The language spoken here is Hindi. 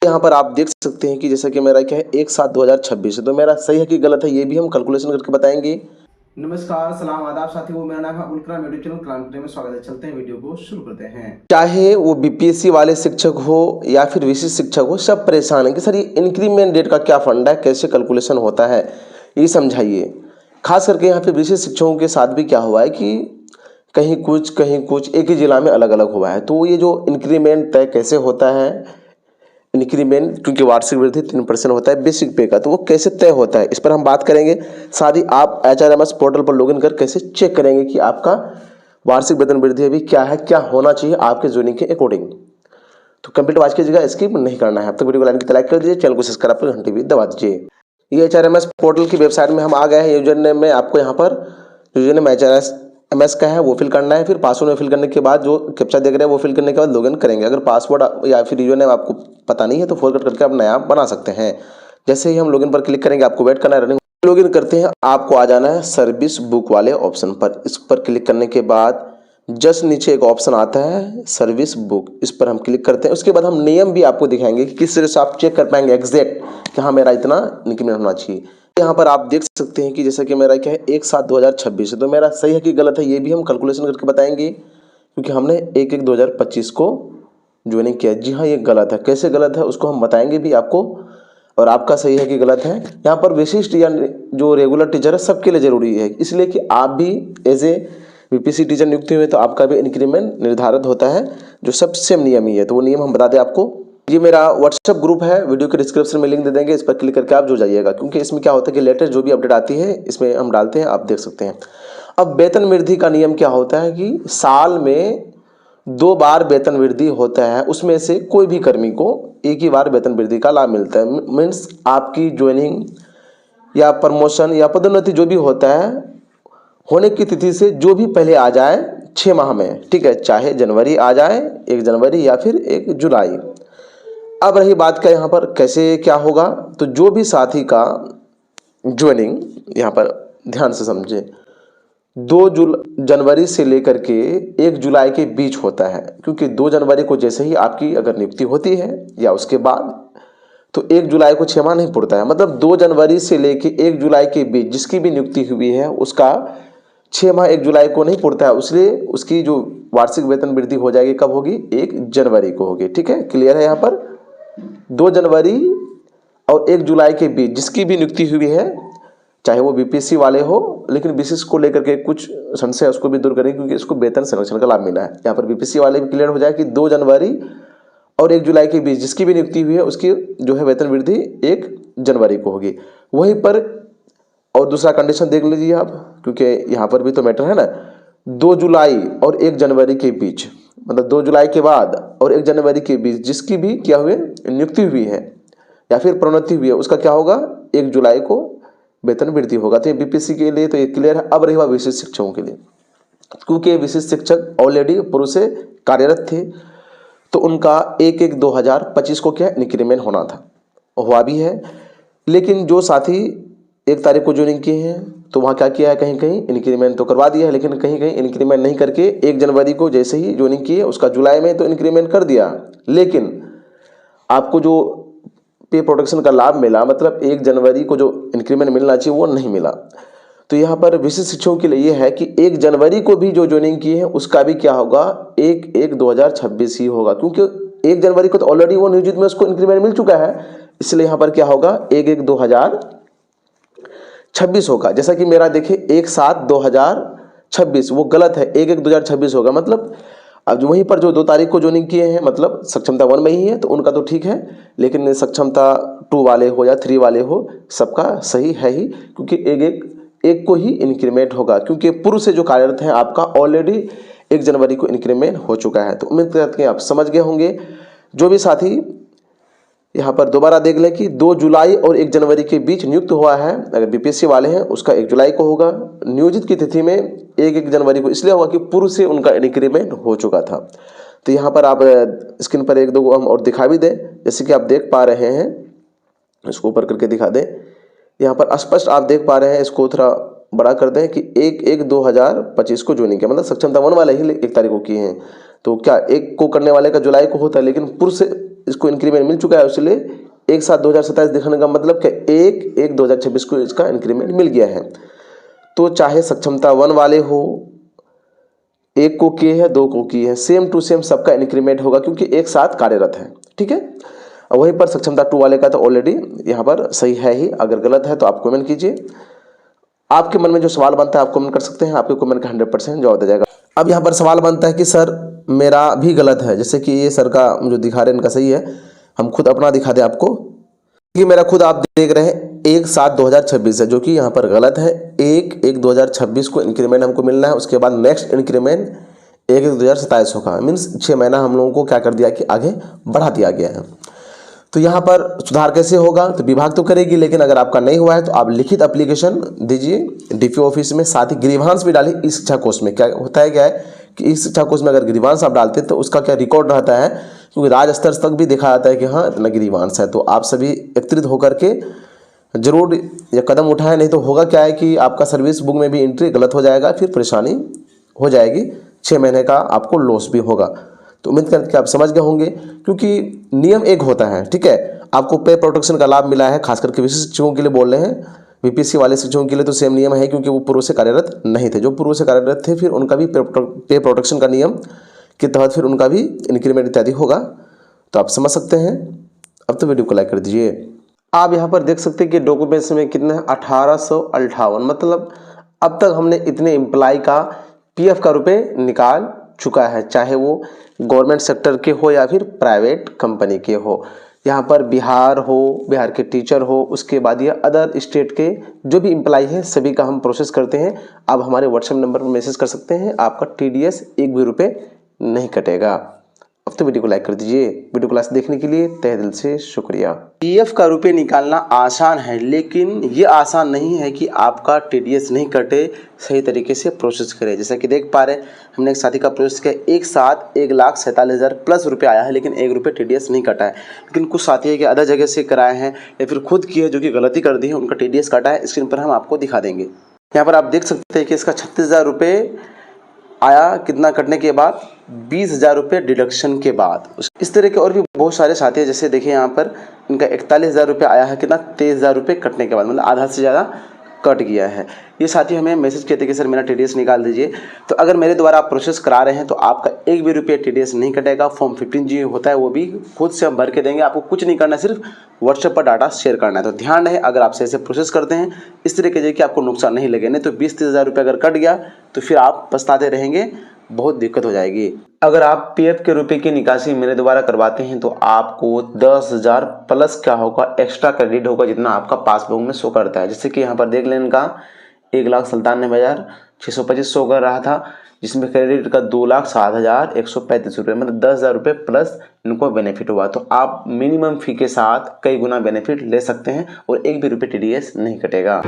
यहाँ पर आप देख सकते हैं कि जैसा कि मेरा क्या है 1/7/2026 है, तो मेरा सही है कि गलत है ये भी हम कैलकुलेशन करके बताएंगे। नमस्कार, सलाम, आदाब साथियों, मेरा नाम है अबुल कलाम। यूट्यूब चैनल कलाम में स्वागत है। चलते हैं, वीडियो को शुरू करते हैं। चाहे वो बीपीएससी वाले शिक्षक हो या फिर विशिष्ट शिक्षक हो, सब परेशान है कि सर ये इंक्रीमेंट डेट का क्या फंडा है, कैसे कैलकुलेशन होता है, ये समझाइए। खास करके यहाँ पे विशिष्ट शिक्षकों के साथ भी क्या हुआ है कि कहीं कुछ एक ही जिला में अलग अलग हुआ है। तो ये जो इंक्रीमेंट तय कैसे होता है, इंक्रीमेंट क्योंकि वार्षिक वृद्धि 3% होता है बेसिक पे का, तो वो कैसे तय होता है इस पर हम बात करेंगे। साथ ही आप HRMS पोर्टल पर लॉगिन कर कैसे चेक करेंगे कि आपका वार्षिक वेतन वृद्धि अभी क्या है, क्या होना चाहिए आपके जोनिंग के अकॉर्डिंग। तो कंप्लीट वॉच कीजिएगा, स्किप नहीं करना है। अब तक वीडियो को लाइक कर दीजिए, चैनल को सब्सक्राइब कर घंटी भी दबा दीजिए। ये HRMS पोर्टल की वेबसाइट में हम आ गए हैं। यूजर नेम में आपको यहाँ पर यूजर नेम HRMS का है वो फिल करना है। फिर पासवर्ड में फिल करने के बाद जो कैप्चा देख रहे हैं वो फिल करने के बाद लॉगिन करेंगे। अगर पासवर्ड या फिर यूजर नेम आपको पता नहीं है तो फॉरगेट करके आप नया बना सकते हैं। जैसे ही हम लॉगिन पर क्लिक करेंगे, आपको वेट करना है। रनिंग लॉगिन करते हैं, आपको आ जाना है सर्विस बुक वाले ऑप्शन पर। इस पर क्लिक करने के बाद जस्ट नीचे एक ऑप्शन आता है सर्विस बुक, इस पर हम क्लिक करते हैं। उसके बाद हम नियम भी आपको दिखाएंगे कि किस तरह से आप चेक कर पाएंगे एग्जैक्ट कि हाँ मेरा इतना इंक्रीमेंट होना चाहिए। यहाँ पर आप देख सकते हैं कि जैसा कि मेरा क्या है 1/7/2026 है, तो मेरा सही है कि गलत है ये भी हम कैलकुलेशन करके बताएंगे, क्योंकि हमने 1/1/2025 को ज्वाइनिंग किया। जी हाँ, ये गलत है। कैसे गलत है उसको हम बताएंगे भी आपको, और आपका सही है कि गलत है। यहाँ पर विशिष्ट या जो रेगुलर टीचर है सबके लिए जरूरी है, इसलिए कि आप भी एज ए बीपीएससी टीचर नियुक्त हुए तो आपका भी इंक्रीमेंट निर्धारित होता है, जो सब सेम नियम ही है। तो वो नियम हम बता दें आपको। ये मेरा व्हाट्सएप ग्रुप है, वीडियो के डिस्क्रिप्शन में लिंक दे देंगे, इस पर क्लिक करके आप जुड़ जाइएगा, क्योंकि इसमें क्या होता है कि लेटेस्ट जो भी अपडेट आती है इसमें हम डालते हैं, आप देख सकते हैं। अब वेतन वृद्धि का नियम क्या होता है कि साल में 2 बार वेतन वृद्धि होता है, उसमें से कोई भी कर्मी को एक ही बार वेतन वृद्धि का लाभ मिलता है। मीन्स आपकी ज्वाइनिंग या प्रमोशन या पदोन्नति जो भी होता है होने की तिथि से जो भी पहले आ जाए 6 माह में, ठीक है, चाहे जनवरी आ जाए 1 जनवरी या फिर 1 जुलाई। अब रही बात का यहाँ पर कैसे क्या होगा, तो जो भी साथी का ज्वाइनिंग यहाँ पर ध्यान से समझे 2 जनवरी से लेकर के 1 जुलाई के बीच होता है, क्योंकि 2 जनवरी को जैसे ही आपकी अगर नियुक्ति होती है या उसके बाद, तो 1 जुलाई को 6 माह नहीं पड़ता है। मतलब 2 जनवरी से लेकर 1 जुलाई के बीच जिसकी भी नियुक्ति हुई है उसका 6 माह 1 जुलाई को नहीं पड़ता है, इसलिए उसकी जो वार्षिक वेतन वृद्धि हो जाएगी कब होगी, 1 जनवरी को होगी। ठीक है, क्लियर है। यहाँ पर 2 जनवरी और 1 जुलाई के बीच जिसकी भी नियुक्ति हुई है, चाहे वो बीपीएससी वाले हो, लेकिन विशिष्ट को लेकर के कुछ संशय उसको भी दूर करें, क्योंकि इसको वेतन संरक्षण का लाभ मिला है। यहाँ पर बीपीएससी वाले भी क्लियर हो जाए कि 2 जनवरी और 1 जुलाई के बीच जिसकी भी नियुक्ति हुई है उसकी जो है वेतन वृद्धि 1 जनवरी को होगी। वहीं पर और दूसरा कंडीशन देख लीजिए आप, क्योंकि यहाँ पर भी तो मैटर है ना। 2 जुलाई और 1 जनवरी के बीच, मतलब 2 जुलाई के बाद और 1 जनवरी के बीच जिसकी भी क्या हुए नियुक्ति हुई है या फिर प्रोन्नति हुई है, उसका क्या होगा, 1 जुलाई को वेतन वृद्धि होगा। तो ये बीपीएससी के लिए तो ये क्लियर है। अब रही बात विशिष्ट शिक्षकों के लिए, क्योंकि विशिष्ट शिक्षक ऑलरेडी पूर्व से कार्यरत थे, तो उनका 1/1/2025 को क्या इंक्रीमेंट होना था, हुआ भी है। लेकिन जो साथी 1 तारीख को ज्वाइनिंग किए हैं तो वहाँ क्या किया है, कहीं कहीं इंक्रीमेंट तो करवा दिया है, लेकिन कहीं कहीं इंक्रीमेंट नहीं करके 1 जनवरी को जैसे ही ज्वाइनिंग किए उसका जुलाई में तो इंक्रीमेंट कर दिया, लेकिन आपको जो पे प्रोटेक्शन का लाभ मिला, मतलब 1 जनवरी को जो इंक्रीमेंट मिलना चाहिए वो नहीं मिला। तो यहाँ पर विशिष्ट शिक्षकों के लिए यह है कि 1 जनवरी को भी जो ज्वाइनिंग की है उसका भी क्या होगा, 1/1/2026 ही होगा, क्योंकि 1 जनवरी को तो ऑलरेडी वो नियोजित में उसको इंक्रीमेंट मिल चुका है, इसलिए यहाँ पर क्या होगा 1/1/2026 होगा। जैसा कि मेरा देखिए 1/7/2026 वो गलत है, 1/1/2026 होगा। मतलब अब वहीं पर जो 2 तारीख को ज्वाइनिंग किए हैं, मतलब सक्षमता 1 में ही है तो उनका तो ठीक है, लेकिन सक्षमता 2 वाले हो या 3 वाले हो सबका सही है ही, क्योंकि एक को ही इंक्रीमेंट होगा, क्योंकि पूर्व से जो कार्यरत है आपका ऑलरेडी 1 जनवरी को इंक्रीमेंट हो चुका है। तो उम्मीद करते हैं आप समझ गए होंगे। जो भी साथी यहाँ पर दोबारा देख लें कि 2 जुलाई और 1 जनवरी के बीच नियुक्त हुआ है, अगर बीपीएससी वाले हैं उसका 1 जुलाई को होगा, नियोजित की तिथि में 1 जनवरी को इसलिए होगा कि पूर्व से उनका इंक्रीमेंट हो चुका था। तो यहाँ पर आप स्क्रीन पर 1-2 हम और दिखा भी दें, जैसे कि आप देख पा रहे हैं, इसको ऊपर करके दिखा दें। यहाँ पर स्पष्ट आप देख पा रहे हैं, इसको थोड़ा बड़ा कर दें कि 1/1/2025 को ज्वाइनिंग किया, मतलब सक्षमता 1 वाले ही 1 तारीख को किए हैं। तो क्या 1 को करने वाले का जुलाई को होता है, लेकिन पूर्व से इसको इंक्रीमेंट मिल चुका है, इसलिए 1/7/2027 दिखाने का मतलब कि 1/1/2026 को इसका इंक्रीमेंट मिल गया है। तो चाहे सक्षमता 1 वाले हो, 1 को किए है, 2 को किए है, सेम टू सेम सबका इंक्रीमेंट होगा क्योंकि एक साथ कार्यरत है। ठीक है, वहीं पर सक्षमता 2 वाले का तो ऑलरेडी यहाँ पर सही है ही। अगर गलत है तो आप कमेंट कीजिए। आपके मन में जो सवाल बनता है आप कमेंट कर सकते हैं, आपके कमेंट का 100% जवाब दिया जाएगा। अब यहाँ पर सवाल बनता है कि सर मेरा भी गलत है, जैसे कि ये सर का जो दिखा रहे हैं इनका सही है, हम खुद अपना दिखा दें आपको कि मेरा खुद आप देख रहे हैं 1/7/2026 है, जो कि यहाँ पर गलत है। 1/1/2026 को इंक्रीमेंट हमको मिलना है, उसके बाद नेक्स्ट इंक्रीमेंट 1/1/2027 होगा। मीन्स 6 महीना हम लोगों को क्या कर दिया कि आगे बढ़ा दिया गया है। तो यहाँ पर सुधार कैसे होगा, तो विभाग तो करेगी, लेकिन अगर आपका नहीं हुआ है तो आप लिखित एप्लीकेशन दीजिए डीपीओ ऑफिस में, साथ ही ग्रीवांस भी डालिए। इस शिक्षा कोष में क्या होता है, क्या है कि इस शिक्षा कोष में अगर ग्रीवांस आप डालते हैं तो उसका क्या रिकॉर्ड रहता है, क्योंकि राज्य स्तर तक भी देखा जाता है कि हाँ इतना ग्रीवांस है। तो आप सभी एकत्रित होकर के जरूर ये कदम उठाएं, नहीं तो होगा क्या है कि आपका सर्विस बुक में भी एंट्री गलत हो जाएगा, फिर परेशानी हो जाएगी, 6 महीने का आपको लॉस भी होगा। तो उम्मीद करते हैं कि आप समझ गए होंगे, क्योंकि नियम एक होता है। ठीक है, आपको पे प्रोटेक्शन का लाभ मिला है, खास करके विशिष्ट शिक्षकों के लिए बोल रहे हैं। बीपीएससी वाले शिक्षकों के लिए तो सेम नियम है, क्योंकि वो पूर्व से कार्यरत नहीं थे। जो पूर्व से कार्यरत थे फिर उनका भी पे प्रोटेक्शन का नियम के तहत फिर उनका भी इंक्रीमेंट इत्यादि होगा। तो आप समझ सकते हैं। अब तो वीडियो को लाइक कर दीजिए। आप यहाँ पर देख सकते हैं कि डॉक्यूमेंट्स में कितने 1858, मतलब अब तक हमने इतने एम्प्लॉय का पीएफ का रुपए निकाल चुका है, चाहे वो गवर्नमेंट सेक्टर के हो या फिर प्राइवेट कंपनी के हो। यहाँ पर बिहार हो, बिहार के टीचर हो, उसके बाद ये अदर स्टेट के जो भी एम्प्लॉय है सभी का हम प्रोसेस करते हैं। आप हमारे व्हाट्सएप नंबर पर मैसेज कर सकते हैं, आपका टीडीएस 1 भी रुपये नहीं कटेगा। अब तो वीडियो को लाइक कर दीजिए। वीडियो क्लास देखने के लिए तहे दिल से शुक्रिया। पीएफ का रुपए निकालना आसान है, लेकिन ये आसान नहीं है कि आपका टीडीएस नहीं कटे, सही तरीके से प्रोसेस करें। जैसा कि देख पा रहे हैं, हमने एक साथी का प्रोसेस किया, एक साथ 1,47,000 प्लस रुपये आया है, लेकिन 1 रुपये टीडीएस नहीं कटा है। लेकिन कुछ साथी है कि अदर जगह से कराए हैं या फिर खुद किए जो कि गलती कर दी है, उनका टीडीएस कटा है। स्क्रीन पर हम आपको दिखा देंगे। यहाँ पर आप देख सकते हैं कि इसका 36,000 रुपये आया, कितना कटने के बाद 20,000 रुपये डिडक्शन के बाद। इस तरह के और भी बहुत सारे साथी हैं, जैसे देखिए यहाँ पर इनका 41,000 रुपये आया है, कितना 23,000 रुपये कटने के बाद, मतलब आधा से ज़्यादा कट गया है। ये साथी हमें मैसेज किए थे कि सर मेरा टीडीएस निकाल दीजिए। तो अगर मेरे द्वारा आप प्रोसेस करा रहे हैं तो आपका 1 भी रुपये टीडीएस नहीं कटेगा। फॉर्म 15G होता है, वो भी खुद से हम भर के देंगे, आपको कुछ नहीं करना, सिर्फ व्हाट्सएप पर डाटा शेयर करना है। तो ध्यान रहे, अगर आप सही से प्रोसेस करते हैं इस तरीके से कि आपको नुकसान नहीं लगे, नहीं तो 20-30,000 रुपये अगर कट गया तो फिर आप पछताते रहेंगे, बहुत दिक्कत हो जाएगी। अगर आप पीएफ के रुपए की निकासी मेरे द्वारा करवाते हैं तो आपको 10,000 प्लस क्या होगा, एक्स्ट्रा क्रेडिट होगा, जितना आपका पासबुक में शो करता है। जैसे कि यहाँ पर देख लें, इनका 1,97,625 शो कर रहा था, जिसमें क्रेडिट का 2,07,135 रुपये, मतलब 10,000 रुपये प्लस इनको बेनिफिट हुआ। तो आप मिनिमम फी के साथ कई गुना बेनिफिट ले सकते हैं और 1 भी रुपये टीडीएस नहीं कटेगा।